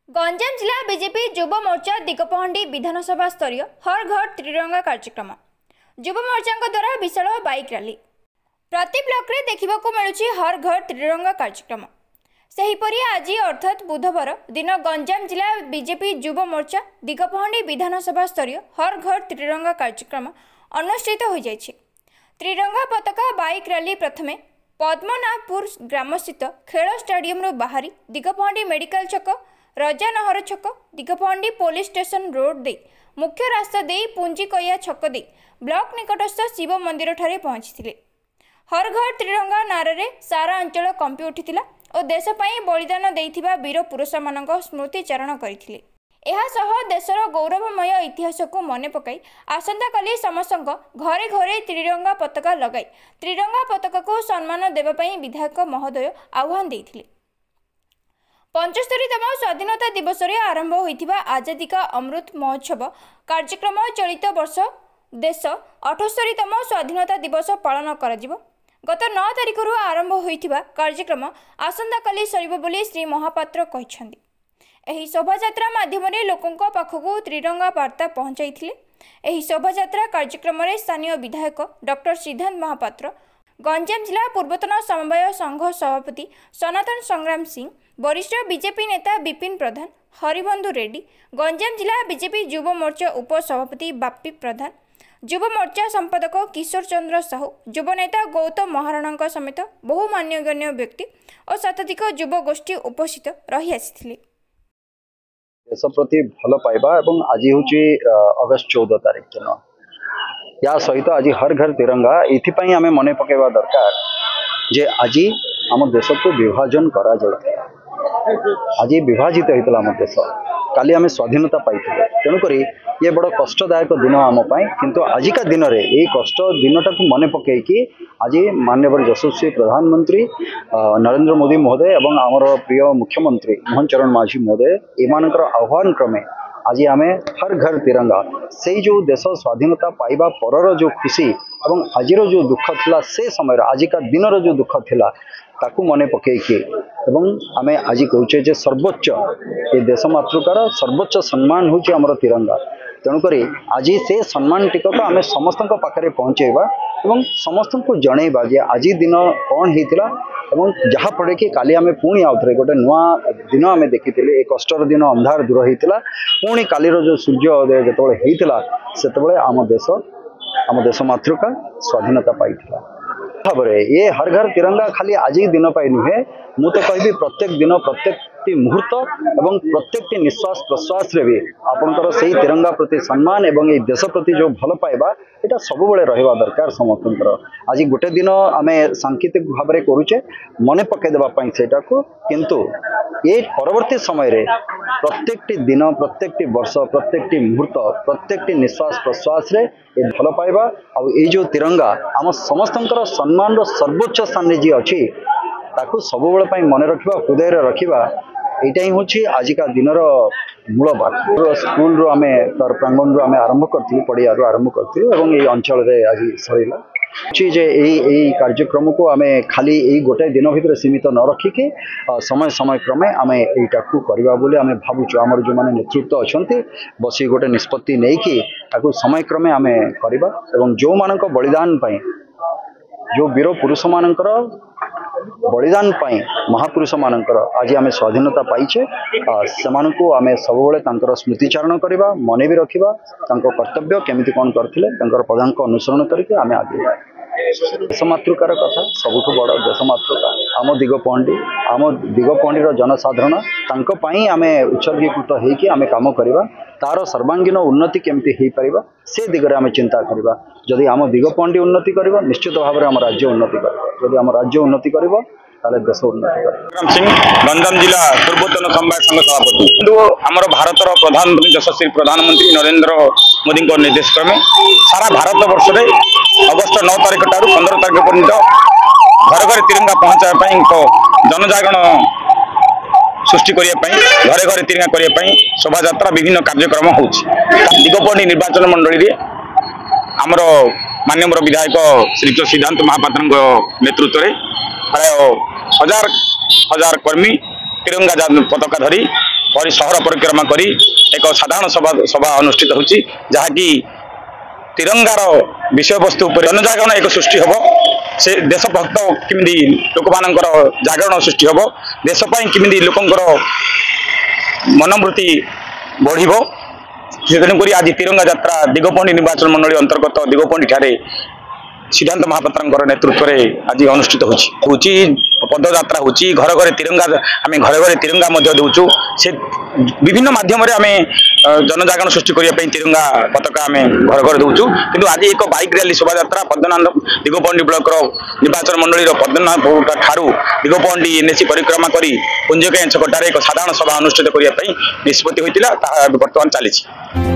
गंजाम जिला बीजेपी युव मोर्चा दिगपहंडी विधानसभा स्तरीय हर घर त्रिरंगा कार्यक्रम युव मोर्चा द्वारा विशाल बाइक रैली प्रति ब्लॉक रे देखा मिलूँ हर घर त्रिरंगा कार्यक्रम। सेहीपरि आज अर्थात बुधवार दिन गंजाम जिला बीजेपी युव मोर्चा दिगपहंडी विधानसभा स्तरीय हर घर त्रिरंगा कार्यक्रम अनुष्ठित हो जाइए। त्रिरंगा पताका बाइक रैली प्रथमे पद्मनाभपुर ग्रामस्थित खेल स्टाडियम बाहरी दिगपहंडी मेडिकल छक रजानहर छक दिगपहंडी पुलिस स्टेशन रोड दे मुख्य रास्ता दे पुंजीकैया छक दे ब्लॉक निकटस्थ शिव मंदिर ठारे पहुंची। हर घर त्रिरंगा नारे सारा अंचल कंपी उठिथिला और देश पई बलिदान देइथिबा वीर पुरुष मानक स्मृतिचारण करथिले। एहासह देशर गौरवमय इतिहास को मन पकाई आसंता काली समस्त घरे घरे त्रिरंगा पताका लगाई त्रिरंगा पताका को सम्मान देवाई विधायक महोदय आह्वान देइथिले। 75तम स्वाधीनता दिवस रे आरंभ होइथिबा आजादी का अमृत महोत्सव कार्यक्रम चलित वर्ष देश 78तम स्वाधीनता दिवस पालन कराजिबो। गत 9 तारिख आरंभ होइथिबा कार्यक्रम आसंता काली सरिबो बोली श्री महापात्र कहिसंदी। एही शोभायात्रा माध्यम लोकों पाखकू त्रिरंगा वार्ता पहुंचाइथिले। एही शोभायात्रा कार्यक्रम में स्थानीय विधायक डॉक्टर सिद्धांत महापात्र, गंजाम जिला पूर्वतन समन्वय संघ सभापति सनातन संग्राम सिंह, वरिष्ठ बीजेपी नेता विपिन प्रधान, हरिबंधु रेड्डी, गंजाम जिला बीजेपी युव मोर्चा उपसभापति बापी प्रधान, युव मोर्चा संपादक किशोर चंद्र साहू, युव नेता गौतम महाराणा समेत बहु मान्यगण्य व्यक्ति और शताधिक युव गोष्ठी उपस्थित रही आसी। देश प्रति भल पाइबा एवं आज हूँ अगस्त 14 तारिख दिन या सहित आज हर घर तिरंगा ये आम मन पकेवा दरकार जे आज आम देश को विभाजन करा जाए। आज विभाजित होता आम देश काली आम स्वाधीनता पाई तेणुक ये बड़ कष्टदायक दिन आमपाई किंतु आजिका दिन में यही कष्ट दिनटा को मन पकईकि आज माननीय यशस्वी प्रधानमंत्री नरेंद्र मोदी महोदय एवं आमर प्रिय मुख्यमंत्री मोहन चरण मांझी महोदय एमानकर आह्वान क्रमे आज आम हर घर तिरंगा से जो देश स्वाधीनता पाइबा परर जो खुशी एवं आज जो दुख थिला से समय आजिका दिन जो दुख थिला ताकू मन पकईकि एवं आम आज कहचे जे सर्वोच्च ये देश मातृकार सर्वोच्च सम्मान होची आमर तिरंगा। तेणुक आज से सम्मान टिकक आम समस्त पाखे पहुँचेबा एवं समस्त को जनइबा जे आज दिन कौन होता एवं जहाँफल कि काली आम पुणी आउ थे गोटे नुआ दिन आम देखी एक कष्टर दिन अंधार दूर होता पुणी काली जो सूर्योदय जो से आम देश मातृका स्वाधीनता पाई भाव ये हर घर तिरंगा खाली आज दिन पाई नुहे मु तो कहि प्रत्येक दिन प्रत्येक मुहूर्त एवं प्रत्येक निश्वास प्रश्वास रे भी आपंकर से तिरंगा प्रति सम्मान एवं ये देश प्रति जो भल पाइबा यहाँ सब रहा दरकार समस्त। आज गोटे दिन आम सांकेतिक भाव में करुचे मन पकईदेवाई सेटा को किंतु ये परवर्ती समय रे प्रत्येक दिन प्रत्येक वर्ष प्रत्येक मुहूर्त प्रत्येक निश्वास प्रश्वास रे ये भल पाइबा और ये जो तिरंगा आम समस्त सम्मान सर्वोच्च स्थान जी अच्छी ताकू सब मन रखा हृदय रखा यहाँ ही हूँ आजिका दिन मूल बात। स्कूल रू आम तार प्रांगण रू आम आरंभ करूँ पड़िया आरंभ करूँ ये अंचल आज सरला जे यही कार्यक्रम को आम खाली यही गोटे दिन भितर सीमित न रखिकी समय समय क्रमे आम यहीटा को करवा बोली आम भावुँ आमर जो मैंने नेतृत्व अच्छा बस गोटे निष्पत्ति नहीं कि समय क्रमे आम करवा एवं जो मानक बलिदान पाई जो वीर पुरुष मानकर बलिदान पाई महापुरुष मानकर आज आम स्वाधीनता पाइचे से आम सब स्मृतिचारण करवा मन भी रखा कर्तव्य केमिति कौन करते प्रधान को अनुसरण करके आम आगे देश मातृकार कथा सबुठ बड़ देश मातृका आम दिगपहंडी जनसाधारण आम उत्सर्गीकृत होकर आम कम करवा तार सर्वांगीन उन्नति केमती हो पार से दिगरे आम चिंता करवा। जदि आम दिगपहंडी उन्नति कर निश्चित भाव में आम राज्य उन्नति कर जदि आम राज्य उन्नति कर देश उन्नति कर। गंजाम जिला पूर्वतन समन्वय संघ सभापति किंतु आमर भारत प्रधानमंत्री यशस्वी प्रधानमंत्री नरेंद्र मोदी निर्देश क्रमे सारा भारत वर्ष में अगस्त 9 तारिख ठारू 15 तारिख पर्यंत घर घर तिरंगा पहुंचाई जनजागरण सृष्टि करने घरे घरे तिरंगा करने शोभा विभिन्न कार्यक्रम हो दिगपहंडी निर्वाचन मंडली रे आमर माननीय विधायक श्री सिद्धांत महापात्र नेतृत्व में प्राय हजार हजार कर्मी तिरंगा पताका धरी सहर परिक्रमा करी एक साधारण सभा अनुष्ठित होची जहाँकि तिरंगार विषय वस्तु उपर जनजागरण एक सृष्टि हम से देशभक्त किमिदी लोक मानकर जागरण सृष्टि हम देशपाई किमिदी लोकंकर मनोवृत्ति बढ़िबो तेणुक आज तिरंगा यात्रा दिगपहंडी निर्वाचन मंडली अंतर्गत दिगपहंडी ठारे सिद्धांत महापात्र नेतृत्व में आज अनुष्ठित होची पदयात्रा होची घर घर तिरंगा आम घर घर तिरंगा दौचु से विभिन्न माध्यम आम जनजागरण सृष्टि करने तिरंगा पताका आम घर घर दौचु किंतु आज एक बाइक रैली शोभा पद्मनाभ दिगपहंडी ब्लॉक निर्वाचन मंडली पद्मनाभ ठारू दिगपहंडी एनएसी परिक्रमा कर पुंजकाई छकटार एक साधारण सभा अनुष्ठित करने निष्पत्ति होता बर्तमान चली।